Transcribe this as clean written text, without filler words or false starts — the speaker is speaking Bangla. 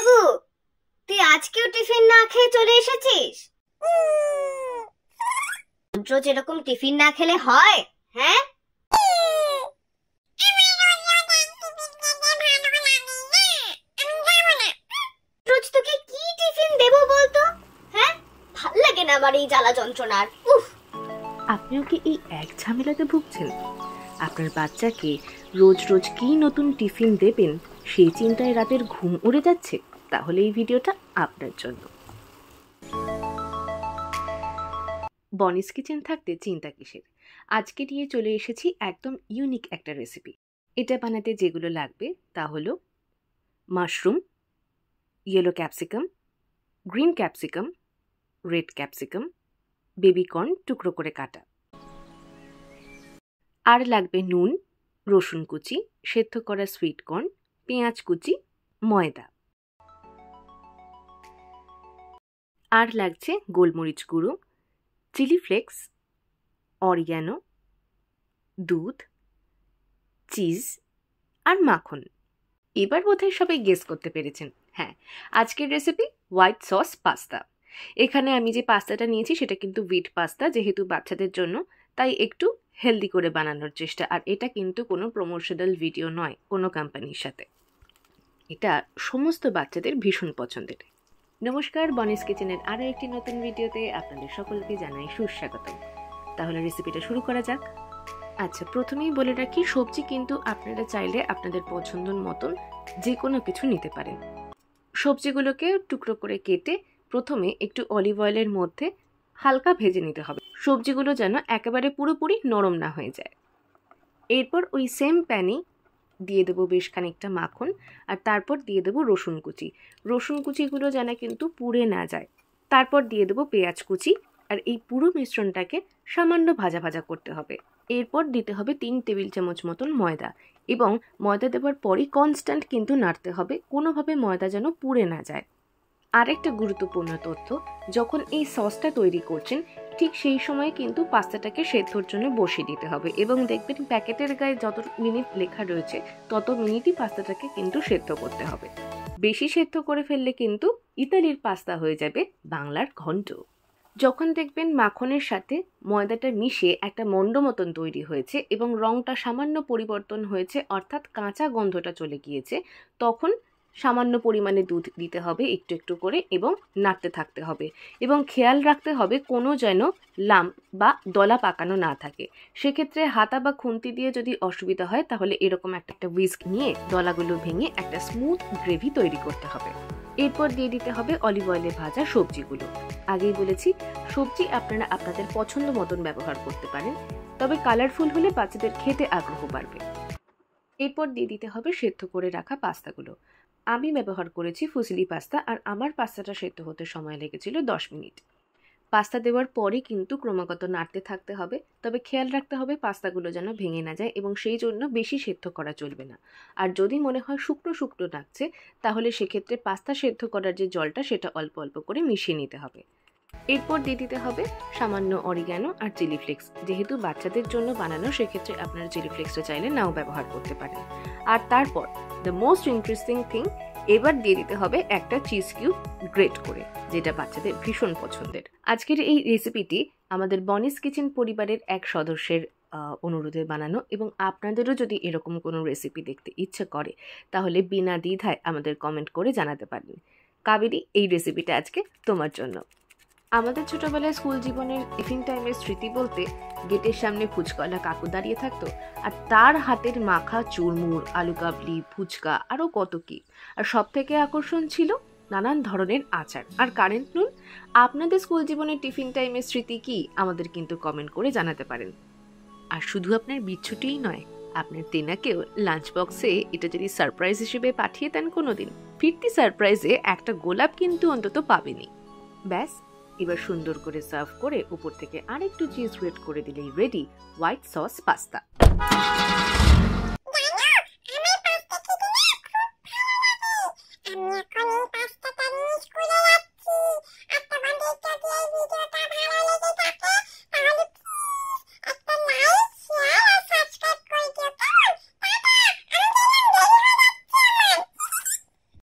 বাবু, তুই আজকেও টিফিন না খেয়ে চলে এসেছিস? রোজ এরকম টিফিন না খেলে হয়? হ্যাঁ, রোজ তোকে কি টিফিন দেব বলতো? হ্যাঁ, ভাল লাগে না আমার এই জ্বালা যন্ত্রণার। উফ, আপনিও কি এই এক ঝামেলাতে ভুগছেন? আপনার বাচ্চাকে রোজ রোজ কি নতুন টিফিন দেবেন সেই চিন্তায় রাতের ঘুম উড়ে যাচ্ছে? তাহলে এই ভিডিওটা আপনার জন্য। বনিস কিচেন থাকতে চিন্তা কিসের? আজকে নিয়ে চলে এসেছি একদম ইউনিক একটা রেসিপি। এটা বানাতে যেগুলো লাগবে তা হলো mushroom, yellow capsicum, green capsicum, red capsicum, baby corn টুকরো করে কাটা। আর লাগবে নুন, রসুন কুচি, সেদ্ধ করা সুইট কর্ন, পেঁয়াজ কুচি, ময়দা। আর লাগছে গোলমরিচ গুঁড়ো, চিলি ফ্লেক্স, অরিগ্যানো, দুধ, চিজ আর মাখন। এবার বোধহয় সবাই গেস করতে পেরেছেন। হ্যাঁ, আজকের রেসিপি হোয়াইট সস পাস্তা। এখানে আমি যে পাস্তাটা নিয়েছি সেটা কিন্তু হুইট পাস্তা, যেহেতু বাচ্চাদের জন্য তাই একটু হেলদি করে বানানোর চেষ্টা। আর এটা কিন্তু কোনো প্রমোশনাল ভিডিও নয় কোনো কোম্পানির সাথে। এটা সমস্ত বাচ্চাদের ভীষণ পছন্দের। নমস্কার, বনিস কিচেনের আরও একটি নতুন ভিডিওতে আপনাদের সকলকে জানাই সুস্বাগত। তাহলে রেসিপিটা শুরু করা যাক। আচ্ছা, প্রথমেই বলে রাখি, সবজি কিন্তু আপনারা চাইলে আপনাদের পছন্দ মতন যে কোনো কিছু নিতে পারেন। সবজিগুলোকে টুকরো করে কেটে প্রথমে একটু অলিভ অয়েলের মধ্যে হালকা ভেজে নিতে হবে, সবজিগুলো যেন একেবারে পুরোপুরি নরম না হয়ে যায়। এরপর ওই সেম প্যানে দিয়ে দেবো বেশ খানিকটা মাখন, আর তারপর দিয়ে দেবো রসুন কুচি। রসুন কুচিগুলো যেন কিন্তু পুড়ে না যায়। তারপর দিয়ে দেবো পেঁয়াজ কুচি, আর এই পুরো মিশ্রণটাকে সামান্য ভাজা ভাজা করতে হবে। এরপর দিতে হবে 3 টেবিল চামচ মতন ময়দা, এবং ময়দা দেওয়ার পরই কনস্ট্যান্ট কিন্তু নাড়তে হবে, কোনোভাবে ময়দা যেন পুড়ে না যায়। আরেকটা গুরুত্বপূর্ণ তথ্য, যখন এই সসটা তৈরি করছেন ঠিক সেই সময় কিন্তু পাস্তাটাকে সেদ্ধর জন্য বসিয়ে দিতে হবে, এবং দেখবেন প্যাকেটের গায়ে যত মিনিট লেখা রয়েছে তত মিনিটই পাস্তাটাকে কিন্তু সেদ্ধ করতে হবে। বেশি সেদ্ধ করে ফেললে কিন্তু ইতালির পাস্তা হয়ে যাবে বাংলার ঘন্ট। যখন দেখবেন মাখনের সাথে ময়দাটা মিশে একটা মন্ড মতন তৈরি হয়েছে এবং রঙটা সামান্য পরিবর্তন হয়েছে, অর্থাৎ কাঁচা গন্ধটা চলে গিয়েছে, তখন সামান্য পরিমাণে দুধ দিতে হবে একটু একটু করে, এবং নাড়তে থাকতে হবে। এবং খেয়াল রাখতে হবে কোনো যেন লাম্প বা দলা পাকানো না থাকে। সেক্ষেত্রে হাতা বা খুন্তি দিয়ে যদি অসুবিধা হয় তাহলে এরকম একটা হুইস্ক নিয়ে দলাগুলো ভেঙে একটা স্মুথ গ্রেভি তৈরি করতে হবে। এরপর দিয়ে দিতে হবে অলিভ অয়েলে ভাজা সবজিগুলো। আগেই বলেছি, সবজি আপনারা আপনাদের পছন্দ মতন ব্যবহার করতে পারেন, তবে কালারফুল হলে বাচ্চাদের খেতে আগ্রহ বাড়বে। এরপর দিয়ে দিতে হবে সেদ্ধ করে রাখা পাস্তাগুলো। আমি ব্যবহার করেছি ফুসিলি পাস্তা, আর আমার পাস্তাটা সেদ্ধ হতে সময় লেগেছিল 10 মিনিট। পাস্তা দেওয়ার পরে কিন্তু ক্রমাগত নাড়তে থাকতে হবে, তবে খেয়াল রাখতে হবে পাস্তাগুলো যেন ভেঙে না যায়, এবং সেই জন্য বেশি সেদ্ধ করা চলবে না। আর যদি মনে হয় শুকনো শুকনো লাগছে তাহলে সেক্ষেত্রে পাস্তা সেদ্ধ করার যে জলটা সেটা অল্প অল্প করে মিশিয়ে নিতে হবে। এরপর দিয়ে দিতে হবে সামান্য অরিগ্যানো আর চিলি ফ্লেক্স। যেহেতু বাচ্চাদের জন্য বানানো, সেক্ষেত্রে আপনারা চিলি ফ্লেক্সটা চাইলে নাও ব্যবহার করতে পারেন। আর তারপর দ্য মোস্ট ইন্টারেস্টিং থিং, এবার দিয়ে দিতে হবে একটা চিজ কিউব গ্রেট করে, যেটা বাচ্চাদের ভীষণ পছন্দের। আজকের এই রেসিপিটি আমাদের বনিস কিচেন পরিবারের এক সদস্যের অনুরোধে বানানো, এবং আপনাদেরও যদি এরকম কোনো রেসিপি দেখতে ইচ্ছে করে তাহলে বিনা দ্বিধায় আমাদের কমেন্ট করে জানাতে পারেন। কাবেরী, এই রেসিপিটা আজকে তোমার জন্য। আমাদের ছোটবেলায় স্কুল জীবনের টিফিন টাইমের স্মৃতি বলতে গেটের সামনে ফুচকাওয়ালা কাকু দাঁড়িয়ে থাকতো, আর তার হাতের মাখা চুরমুর, আলু কাবলি, ফুচকা, আরও কত কি। আর সব থেকে আকর্ষণ ছিল নানান ধরনের আচার আর কারেন্ট নুন। আপনাদের স্কুল জীবনের টিফিন টাইমের স্মৃতি কি আমাদের কিন্তু কমেন্ট করে জানাতে পারেন। আর শুধু আপনার বিচ্ছুটিই নয়, আপনার তেনাকেও লাঞ্চ বক্সে এটা যদি সারপ্রাইজ হিসেবে পাঠিয়ে দেন কোনোদিন, ফিরতি সারপ্রাইজে একটা গোলাপ কিন্তু অন্তত পাবেনি। ব্যাস, এবার সুন্দর করে সার্ভ করে উপর থেকে আরেকটু চিজ গ্রেট করে দিলেই রেডি হোয়াইট সস পাস্তা।